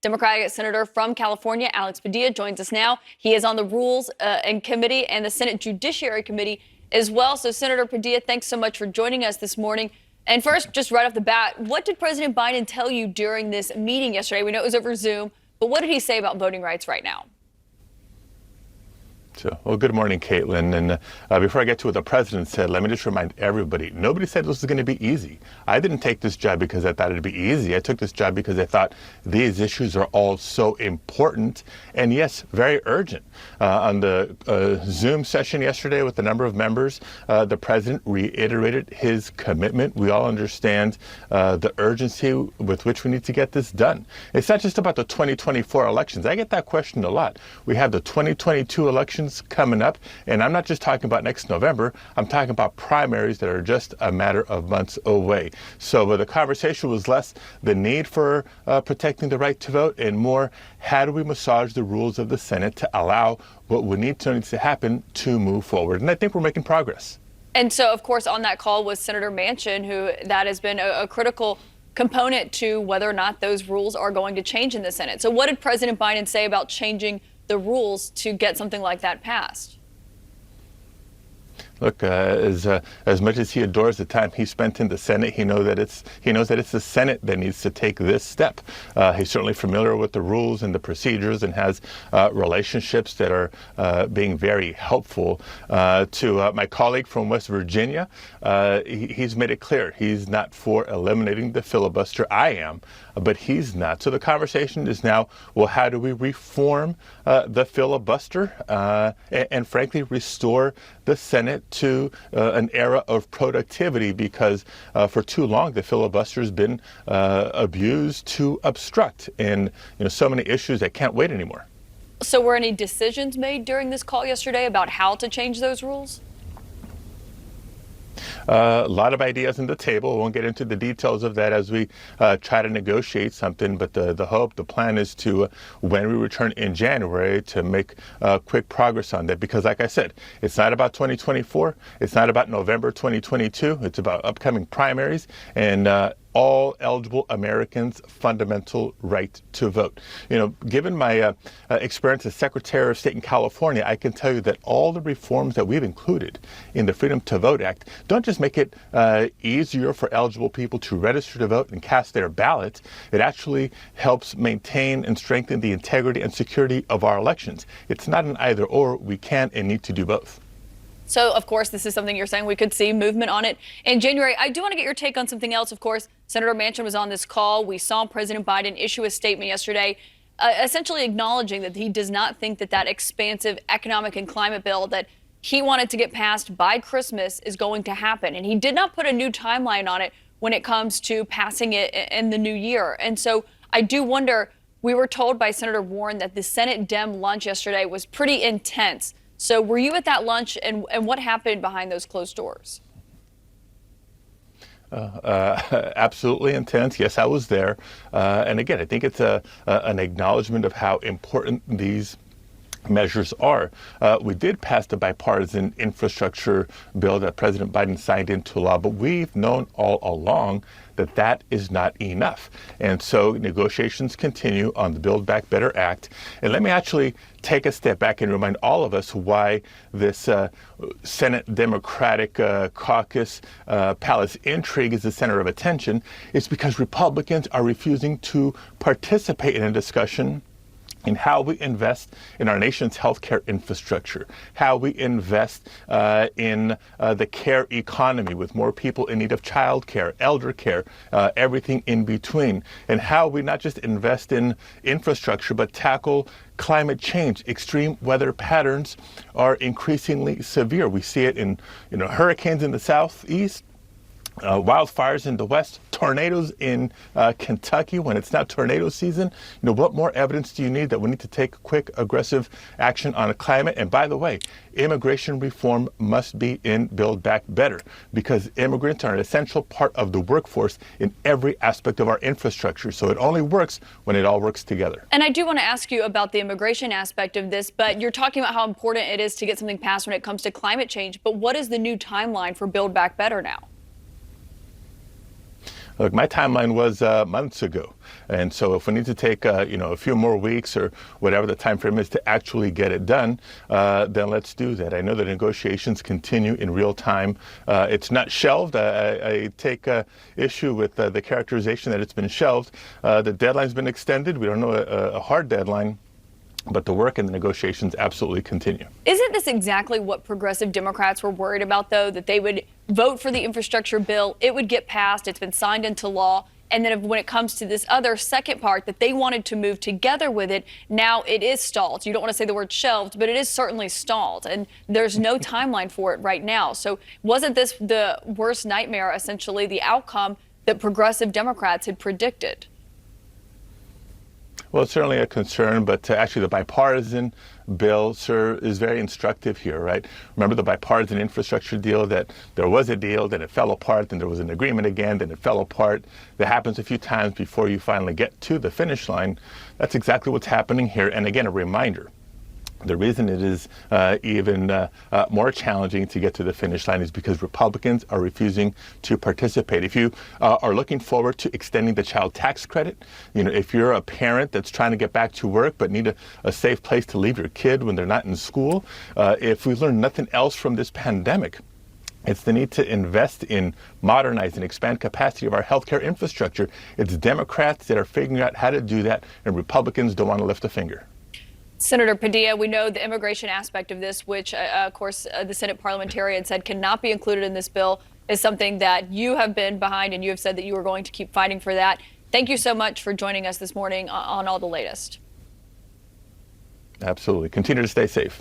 Democratic Senator from California, Alex Padilla, joins us now. He is on the Rules and Committee and the Senate Judiciary Committee as well. So, Senator Padilla, thanks so much for joining us this morning. And first, just right off the bat, what did President Biden tell you during this meeting yesterday? We know it was over Zoom, but what did he say about voting rights right now? Well, good morning, Kaitlan. And before I get to what the president said, let me just remind everybody, nobody said this was going to be easy. I didn't take this job because I thought it'd be easy. I took this job because I thought these issues are all so important and, yes, very urgent. On the Zoom session yesterday with a number of members, the president reiterated his commitment. We all understand the urgency with which we need to get this done. It's not just about the 2024 elections. I get that question a lot. We have the 2022 elections coming up, and I'm not just talking about next November. I'm talking about primaries that are just a matter of months away. So the conversation was less the need for protecting the right to vote and more, how do we massage the rules of the Senate to allow what we need to happen to move forward? And I think we're making progress. And so, of course, on that call was Senator Manchin, who that has been a critical component to whether or not those rules are going to change in the Senate. So what did President Biden say about changing the rules to get something like that passed? Look, as much as he adores the time he spent in the Senate, he knows that it's the Senate that needs to take this step. He's certainly familiar with the rules and the procedures and has relationships that are being very helpful. To my colleague from West Virginia, he's made it clear he's not for eliminating the filibuster. I am, but he's not. So the conversation is now, well, how do we reform the filibuster and frankly restore the Senate to an era of productivity, because for too long the filibuster has been abused to obstruct and so many issues that can't wait anymore. So were any decisions made during this call yesterday about how to change those rules? A lot of ideas on the table. We won't get into the details of that as we try to negotiate something. But the hope, the plan is to, when we return in January, to make quick progress on that. Because like I said, it's not about 2024. It's not about November 2022. It's about upcoming primaries and all eligible Americans' fundamental right to vote. Given my experience as Secretary of State in California, I can tell you that all the reforms that we've included in the Freedom to Vote Act don't just make it easier for eligible people to register to vote and cast their ballot. It actually helps maintain and strengthen the integrity and security of our elections. It's not an either or. We can and need to do both. So, of course, this is something you're saying we could see movement on it in January. I do want to get your take on something else. Of course, Senator Manchin was on this call. We saw President Biden issue a statement yesterday, essentially acknowledging that he does not think that expansive economic and climate bill that he wanted to get passed by Christmas is going to happen. And he did not put a new timeline on it when it comes to passing it in the new year. And so I do wonder, we were told by Senator Warren that the Senate Dem lunch yesterday was pretty intense. So were you at that lunch, and what happened behind those closed doors? Absolutely intense. Yes, I was there. And again, I think it's an acknowledgement of how important these measures are. We did pass the bipartisan infrastructure bill that President Biden signed into law, but we've known all along that is not enough. And so negotiations continue on the Build Back Better Act. And let me actually take a step back and remind all of us why this Senate Democratic caucus palace intrigue is the center of attention. It's because Republicans are refusing to participate in a discussion in how we invest in our nation's healthcare infrastructure, how we invest in the care economy with more people in need of child care, elder care, everything in between, and how we not just invest in infrastructure, but tackle climate change. Extreme weather patterns are increasingly severe. We see it in hurricanes in the southeast, wildfires in the west, tornadoes in Kentucky when it's not tornado season. What more evidence do you need that we need to take quick, aggressive action on climate? And by the way, immigration reform must be in Build Back Better, because immigrants are an essential part of the workforce in every aspect of our infrastructure. So it only works when it all works together. And I do want to ask you about the immigration aspect of this, but you're talking about how important it is to get something passed when it comes to climate change. But what is the new timeline for Build Back Better now? Look, my timeline was months ago. And so if we need to take, a few more weeks or whatever the time frame is to actually get it done, then let's do that. I know that negotiations continue in real time. It's not shelved. I take issue with the characterization that it's been shelved. The deadline's been extended. We don't know a hard deadline. But the work and the negotiations absolutely continue. Isn't this exactly what progressive Democrats were worried about, though, that they would vote for the infrastructure bill, it would get passed, it's been signed into law, and then when it comes to this other second part that they wanted to move together with it, now it is stalled. You don't want to say the word shelved, but it is certainly stalled, and there's no timeline for it right now. So wasn't this the worst nightmare, essentially, the outcome that progressive Democrats had predicted? Well, it's certainly a concern, but actually the bipartisan bill, sir, is very instructive here, right? Remember the bipartisan infrastructure deal, that there was a deal, then it fell apart, then there was an agreement again, then it fell apart. That happens a few times before you finally get to the finish line. That's exactly what's happening here. And again, a reminder. The reason it is even more challenging to get to the finish line is because Republicans are refusing to participate. If you are looking forward to extending the child tax credit, if you're a parent that's trying to get back to work but need a safe place to leave your kid when they're not in school, if we've learned nothing else from this pandemic, it's the need to invest in modernize and expand capacity of our healthcare infrastructure. It's Democrats that are figuring out how to do that, and Republicans don't want to lift a finger. Senator Padilla, we know the immigration aspect of this, which, of course, the Senate parliamentarian said cannot be included in this bill, is something that you have been behind, and you have said that you are going to keep fighting for that. Thank you so much for joining us this morning on all the latest. Absolutely. Continue to stay safe.